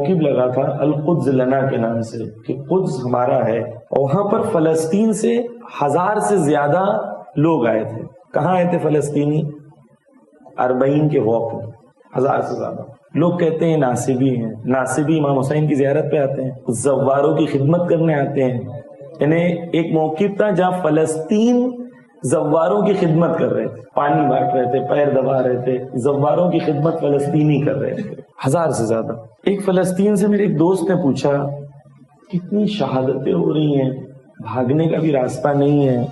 موقف لگا تھا القدس لنا کے نام سے کہ قدس ہمارا ہے، اور وہاں پر فلسطین سے 1000 سے زیادہ لوگ آئے تھے. کہاں آئے تھے فلسطینی؟ 40 کے واک میں 1000 سے زیادہ لوگ. کہتے ہیں ناصبی ہیں. ناصبی امام حسین کی زیارت پہ آتے ہیں، زواروں کی خدمت کرنے آتے ہیں. یعنی ایک موقف تھا جہاں فلسطین زواروں کی خدمت کر رہے تھے، پانی بانٹ رہے تھے، پیر دبا رہے تھے، زواروں کی خدمت فلسطینی کر رہے تھے 1000 سے زیادہ. ایک فلسطین سے میرے ایک دوست نے پوچھا کتنی شہادتیں ہو رہی ہیں، بھاگنے کا بھی راستہ نہیں ہے،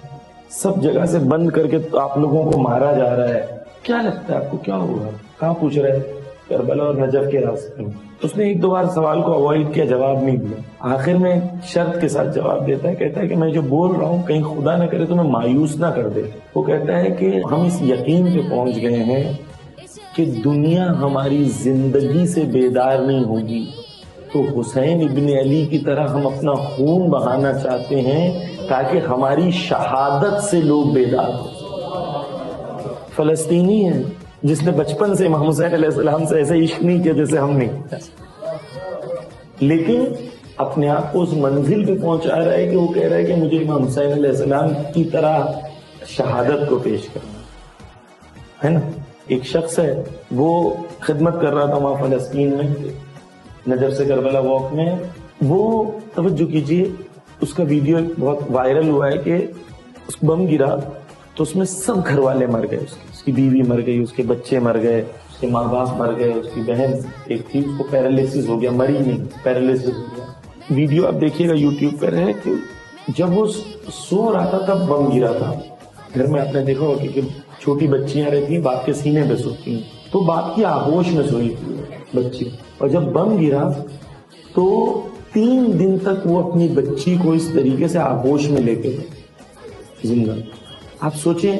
سب جگہ سے بند کر کے آپ لوگوں کو مارا جا رہا ہے، کیا لگتا ہے آپ کو کیا ہوگا؟ کہاں پوچھ رہے ہیں؟ کربلا اور نجف کے راستے میں. اس نے 1-2 بار سوال کو اوائڈ کیا، جواب نہیں دیا. آخر میں شرط کے ساتھ جواب دیتا ہے، کہتا ہے کہ میں جو بول رہا ہوں کہیں خدا نہ کرے تو میں مایوس نہ کر دے. وہ کہتا ہے کہ ہم اس یقین پہ پہنچ گئے ہیں کہ دنیا ہماری زندگی سے بیدار نہیں ہوگی تو حسین ابن علی کی طرح ہم اپنا خون بہانا چاہتے ہیں تاکہ ہماری شہادت سے لوگ بیدار ہوں. فلسطینی ہے جس نے بچپن سے امام حسین علیہ السلام سے ایسے عشق نہیں کیا جیسے ہم نے کیا، لیکن اپنے آپ کو اس منزل پہ پہنچا رہا ہے کہ وہ کہہ رہا ہے کہ مجھے امام حسین علیہ السلام کی طرح شہادت کو پیش کرنا ہے نا. ایک شخص ہے وہ خدمت کر رہا تھا وہاں فلسطین میں، نجف سے کربلا واک میں. وہ توجہ کیجیے، اس کا ویڈیو بہت وائرل ہوا ہے کہ اس کو بم گرا تو اس میں سب گھر والے مر گئے، اس کی بیوی مر گئی، اس کے بچے مر گئے، اس کے ماں باپ مر گئے، اس کی بہن ایک تھی اس کو پیرالیسس ہو گیا، مری نہیں پیرالیسس ہو گیا. ویڈیو آپ دیکھیے گا یوٹیوب پر ہے کہ جب وہ سو رہا تھا تب بم گرا تھا. گھر میں آپ نے دیکھا ہوگا کہ چھوٹی بچیاں رہتی ہیں باپ کے سینے پہ سوتی ہیں، تو باپ کی آغوش میں سوئی تھی بچی، اور جب بم گرا تو 3 دن تک وہ اپنی بچی کو اس طریقے سے آغوش میں لے کے زندہ. آپ سوچیں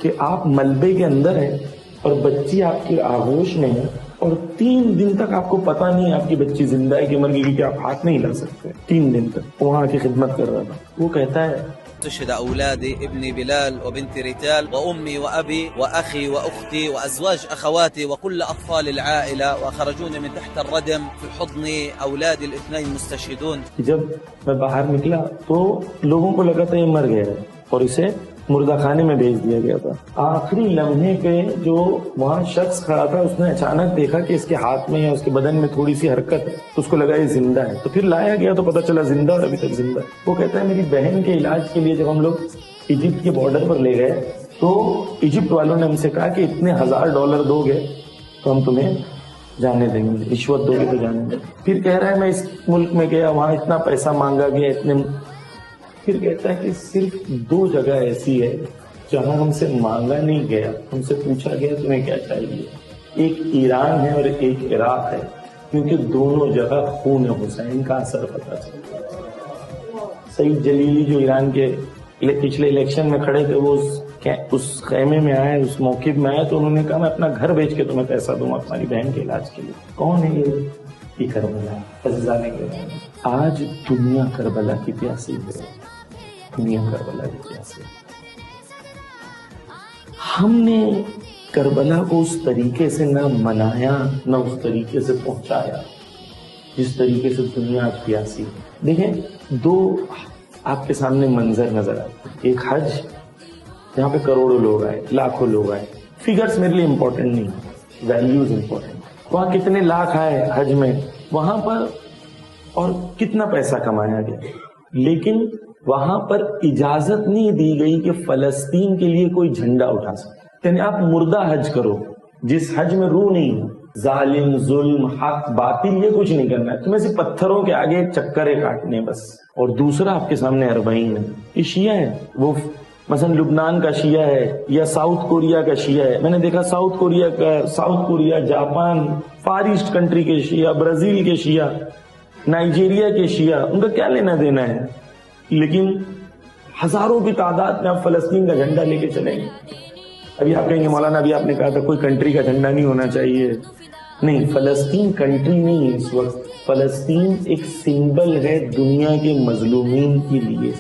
کہ آپ ملبے کے اندر ہیں اور بچی آپ کی آغوش میں ہے، اور 3 دن تک آپ کو پتا نہیں آپ کی بچی زندہ ہے کہ مر گئی، کہ آپ ہاتھ نہیں لا سکتے. 3 دن تک وہاں کی خدمت کر رہا تھا. وہ کہتا ہے استشهد أولادي ابني بلال وبنتي ريتال وأمي وأبي وأخي وأختي وأزواج أخواتي وكل أطفال العائلة وخرجوني من تحت الردم في حضن أولادي الاثنين مستشهدون. جب میں باہر نکلا تو لوگوں کو لگا تھا یہ مر گیا ہے اور اسے مردہ خانے میں بھیج دیا گیا تھا. آخری لمحے پہ جو وہاں شخص کھڑا تھا اس نے اچانک دیکھا کہ اس کے ہاتھ میں یا اس کے بدن میں تھوڑی سی حرکت ہے، تو اس کو لگا یہ زندہ ہے. تو پھر لایا گیا تو پتہ چلا زندہ اور ابھی تک زندہ ہے. وہ کہتا ہے میری بہن کے علاج کے لیے جب ہم لوگ ایجپٹ کے بارڈر پر لے گئے تو ایجپٹ والوں نے ہم سے کہا کہ اتنے $1000 دو گے تو ہم تمہیں جانے دیں گے، رشوت دو گے تو جانے دیں گے. پھر کہہ رہا ہے میں اس ملک میں گیا، وہاں اتنا پیسہ مانگا گیا، اتنے. پھر کہتا ہے کہ صرف 2 جگہ ایسی ہے جہاں ہم سے مانگا نہیں گیا، ہم سے پوچھا گیا تمہیں کیا چاہیے. ایک ایران ہے اور ایک عراق ہے، کیونکہ دونوں جگہ خون حسین کا اثر پتا چلتا ہے. سعید جلیلی جو ایران کے پچھلے الیکشن میں کھڑے تھے، وہ اس خیمے میں آئے، اس موقف میں آئے تو انہوں نے کہا میں اپنا گھر بیچ کے تمہیں پیسہ دوں گا تمہاری بہن کے علاج کے لیے. کون ہے یہ کربلا فضانے کے بارے میں. آج دنیا کربلا کی پیاسی ہے، دنیا کربلا کی پیاسی. ہم نے کربلا کو اس طریقے سے نہ منایا نہ اس طریقے سے پہنچایا جس طریقے سے دنیا آج پیاسی. دیکھیں 2 آپ کے سامنے منظر نظر آتے ہیں. ایک حج جہاں پہ کروڑوں لوگ آئے، لاکھوں لوگ آئے. فگرز میرے لیے امپورٹنٹ نہیں، ویلیوز امپورٹنٹ. وہاں کتنے لاکھ آئے حج میں وہاں پر اور کتنا پیسہ کمایا گیا، لیکن وہاں پر اجازت نہیں دی گئی کہ فلسطین کے لیے کوئی جھنڈا اٹھا سکے. یعنی آپ مردہ حج کرو جس حج میں روح نہیں ہے، ظالم، ظلم، حق، باطل، یہ کچھ نہیں کرنا ہے تمہیں، صرف پتھروں کے آگے چکرے کاٹنے بس. اور دوسرا آپ کے سامنے 40 ہے. یہ شیعہ ہے، وہ مثلا لبنان کا شیعہ ہے یا ساؤتھ کوریا کا شیعہ ہے. میں نے دیکھا South Korea, Japan, far east country کے شیعہ، برازیل کے شیعہ، نائجیریا کے شیعہ، ان کا کیا لینا دینا ہے، لیکن ہزاروں کی تعداد میں آپ فلسطین کا جھنڈا لے کے چلیں گے. ابھی آپ کہیں گے مولانا ابھی آپ نے کہا تھا کوئی کنٹری کا جھنڈا نہیں ہونا چاہیے. نہیں، فلسطین کنٹری نہیں ہے اس وقت، فلسطین ایک سمبل ہے دنیا کے مظلومین کے لیے.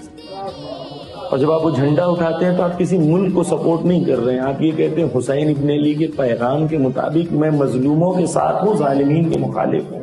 اور جب آپ وہ جھنڈا اٹھاتے ہیں تو آپ کسی ملک کو سپورٹ نہیں کر رہے ہیں، آپ یہ کہتے ہیں حسین ابن علی کے پیغام کے مطابق میں مظلوموں کے ساتھ ہوں، ظالمین کے مخالف ہوں.